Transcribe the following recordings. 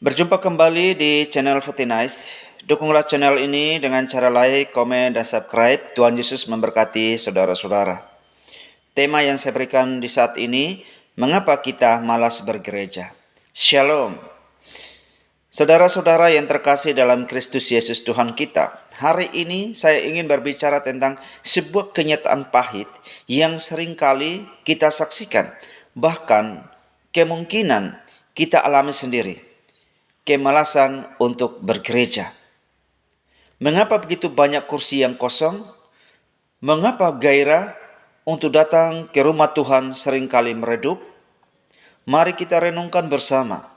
Berjumpa kembali di channel Fortinice. Dukunglah channel ini dengan cara like, komen, dan subscribe. Tuhan Yesus memberkati saudara-saudara. Tema yang saya berikan di saat ini, mengapa kita malas bergereja? Shalom. Saudara-saudara yang terkasih dalam Kristus Yesus Tuhan kita, hari ini saya ingin berbicara tentang sebuah kenyataan pahit yang seringkali kita saksikan, bahkan kemungkinan kita alami sendiri. Kemalasan untuk bergereja. Mengapa begitu banyak kursi yang kosong? Mengapa gairah untuk datang ke rumah Tuhan seringkali meredup? Mari kita renungkan bersama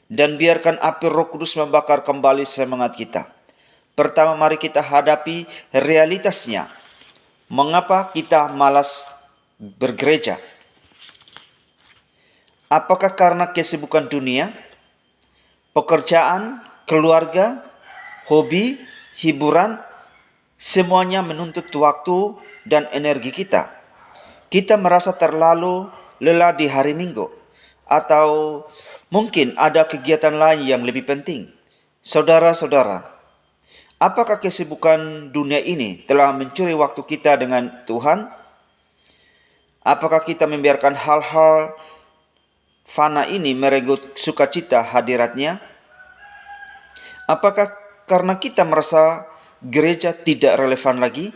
dan biarkan api Roh Kudus membakar kembali semangat kita. Pertama, mari kita hadapi realitasnya. Mengapa kita malas bergereja? Apakah karena kesibukan dunia, pekerjaan, keluarga, hobi, hiburan, semuanya menuntut waktu dan energi kita. Kita merasa terlalu lelah di hari Minggu, atau mungkin ada kegiatan lain yang lebih penting. Saudara-saudara, apakah kesibukan dunia ini telah mencuri waktu kita dengan Tuhan? Apakah kita membiarkan hal-hal fana ini merenggut sukacita hadiratnya? Apakah karena kita merasa gereja tidak relevan lagi?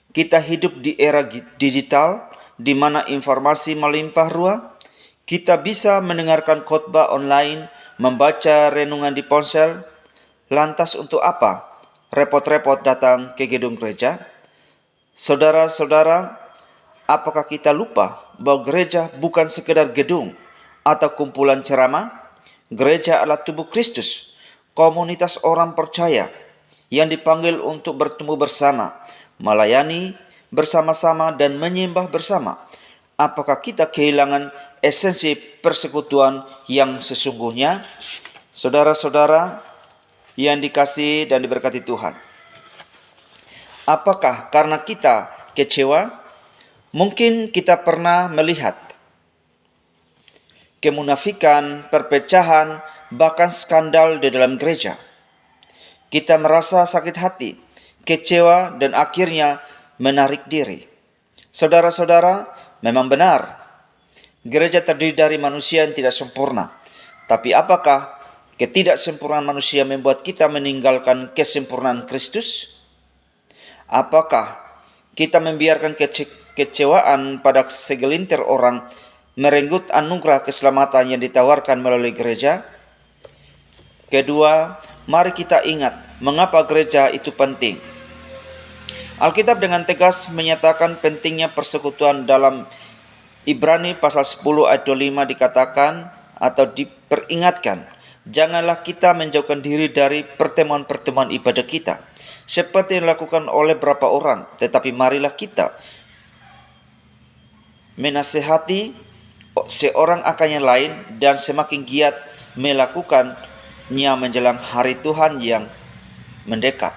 Kita hidup di era digital di mana informasi melimpah ruah. Kita bisa mendengarkan khotbah online, membaca renungan di ponsel. Lantas untuk apa repot-repot datang ke gedung gereja? Saudara-saudara, apakah kita lupa bahwa gereja bukan sekedar gedung atau kumpulan ceramah? Gereja adalah tubuh Kristus, komunitas orang percaya yang dipanggil untuk bertemu bersama, melayani bersama-sama, dan menyembah bersama. Apakah kita kehilangan esensi persekutuan yang sesungguhnya? Saudara-saudara yang dikasihi dan diberkati Tuhan, apakah karena kita kecewa? Mungkin kita pernah melihat kemunafikan, perpecahan, bahkan skandal di dalam gereja. Kita merasa sakit hati, kecewa, dan akhirnya menarik diri. Saudara-saudara, memang benar, gereja terdiri dari manusia yang tidak sempurna. Tapi apakah ketidaksempurnaan manusia membuat kita meninggalkan kesempurnaan Kristus? Apakah kita membiarkan kecewaan pada segelintir orang merenggut anugerah keselamatan yang ditawarkan melalui gereja? Kedua, mari kita ingat mengapa gereja itu penting. Alkitab dengan tegas menyatakan pentingnya persekutuan. Dalam Ibrani pasal 10 ayat 25 dikatakan atau diperingatkan, janganlah kita menjauhkan diri dari pertemuan-pertemuan ibadah kita, seperti yang dilakukan oleh beberapa orang, tetapi marilah kita menasehati seorang akan yang lain dan semakin giat melakukannya menjelang hari Tuhan yang mendekat.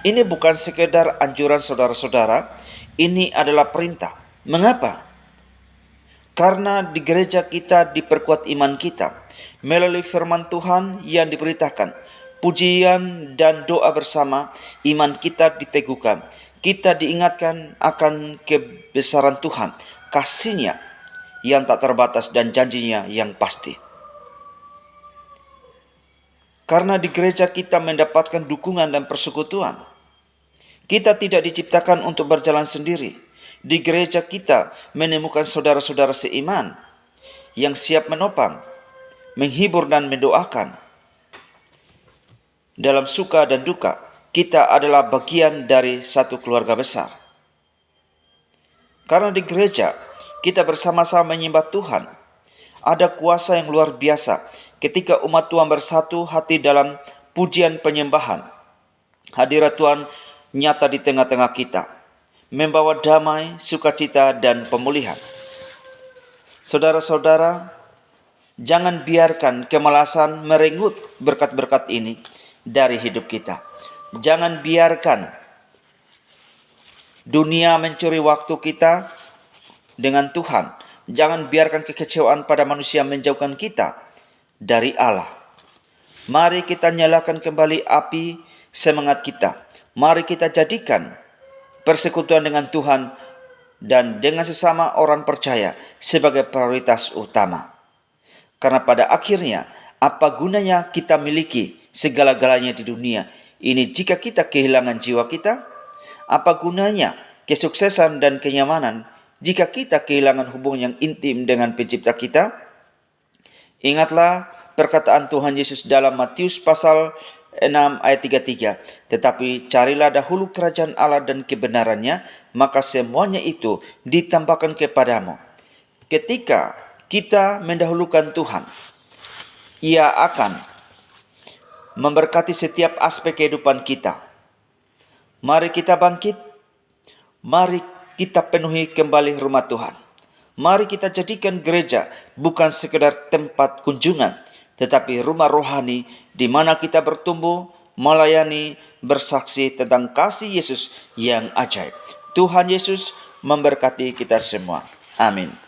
Ini bukan sekedar anjuran saudara-saudara, ini adalah perintah. Mengapa? Karena di gereja kita diperkuat iman kita melalui firman Tuhan yang diberitakan. Pujian dan doa bersama, iman kita diteguhkan. Kita diingatkan akan kebesaran Tuhan, kasih-Nya yang tak terbatas dan janjinya yang pasti. Karena di gereja kita mendapatkan dukungan dan persekutuan. Kita tidak diciptakan untuk berjalan sendiri. Di gereja kita menemukan saudara-saudara seiman yang siap menopang, menghibur, dan mendoakan. Dalam suka dan duka, kita adalah bagian dari satu keluarga besar. Karena di gereja kita bersama-sama menyembah Tuhan. Ada kuasa yang luar biasa ketika umat Tuhan bersatu hati dalam pujian penyembahan. Hadirat Tuhan nyata di tengah-tengah kita, membawa damai, sukacita, dan pemulihan. Saudara-saudara, jangan biarkan kemalasan merenggut berkat-berkat ini dari hidup kita. Jangan biarkan dunia mencuri waktu kita dengan Tuhan. Jangan biarkan kekecewaan pada manusia menjauhkan kita dari Allah. Mari kita nyalakan kembali api semangat kita. Mari kita jadikan persekutuan dengan Tuhan dan dengan sesama orang percaya sebagai prioritas utama. Karena pada akhirnya, apa gunanya kita miliki segala-galanya di dunia ini jika kita kehilangan jiwa kita? Apa gunanya kesuksesan dan kenyamanan jika kita kehilangan hubungan yang intim dengan pencipta kita? Ingatlah perkataan Tuhan Yesus dalam Matius pasal 6 ayat 33. Tetapi carilah dahulu kerajaan Allah dan kebenarannya, maka semuanya itu ditambahkan kepadamu. Ketika kita mendahulukan Tuhan, Ia akan memberkati setiap aspek kehidupan kita. Mari kita bangkit, mari kita penuhi kembali rumah Tuhan. Mari kita jadikan gereja bukan sekedar tempat kunjungan, tetapi rumah rohani di mana kita bertumbuh, melayani, bersaksi tentang kasih Yesus yang ajaib. Tuhan Yesus memberkati kita semua. Amin.